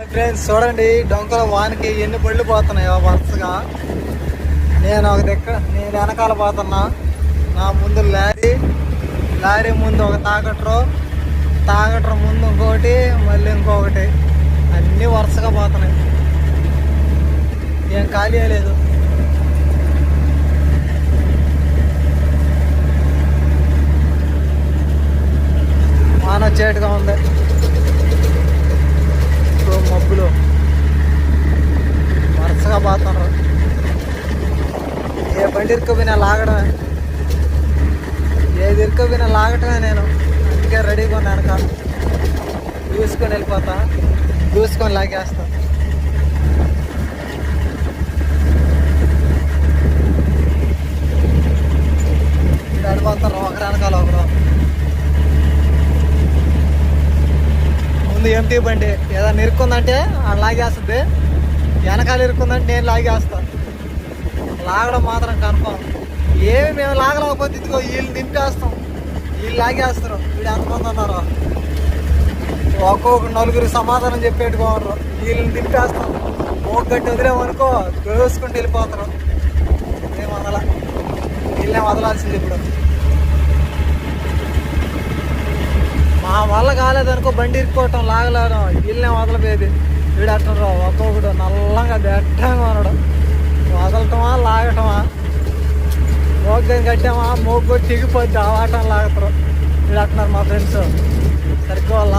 Friends చూడండి, డొంకల వానికి ఎన్ని బళ్ళు పోతున్నాయో వరుసగా. నేను వెనకాల పోతున్నా. నా ముందు లారీ ముందు ఒక తాగట్రు ముందు ఇంకొకటి, మళ్ళీ ఇంకొకటి, అన్నీ వరుసగా పోతున్నాయి. ఏం ఖాళీ లేదు. వాన వచ్చేట్టుగా ఉంది. మబ్బులు వరుసగా పోతున్నారు. ఏ బండి ఇరుక్కుపోయినా లాగడమే, ఏది ఇరుక్కుపోయినా లాగటమే. నేను అందుకే రెడీగా ఉన్నాను. వెనక దూసుకొని వెళ్ళిపోతా, దూసుకొని లాగేస్తా. వెళ్ళిపోతారు ఒకరి వెనకాల ఒకరు. ముందు ఎంటీ బండి ఏదైనా ఇరుక్కుందంటే అది లాగేస్తుంది, వెనకాల ఇరుక్కుందంటే నేను లాగేస్తా. లాగడం మాత్రం కన్ఫర్మ్. ఏమి మేము లాగలేకపోతే ఇదిగో వీళ్ళు నింపేస్తాం, వీళ్ళు లాగేస్తారు. వీడు ఎంతమంది ఉన్నారు, ఒక్కొక్క నలుగురు సమాధానం చెప్పేట్టుకోరు. వీళ్ళని నింపేస్తాం. గట్టి వదిలేమనుకో దోసుకుంటూ వెళ్ళిపోతారు. ఏం వదల, వీళ్ళనే వదలాల్సింది. ఇప్పుడు మా వల్ల కాలేదనుకో బండి ఇరుక్కోవటం, లాగలేరు. వీళ్ళనే వదలపోయేది. వీడు అంటారు ఒక్కొక్కడు నల్లంగా దట్టంగా ఉన్నాడు. వదలటమా లాగటమా, మోగ్గని కట్టామా మోగ్గు తెగిపోద్ది, ఆ వాటం లాగుతారు. వీడు అంటున్నారు మా ఫ్రెండ్స్. సరిగ్గా వల్ల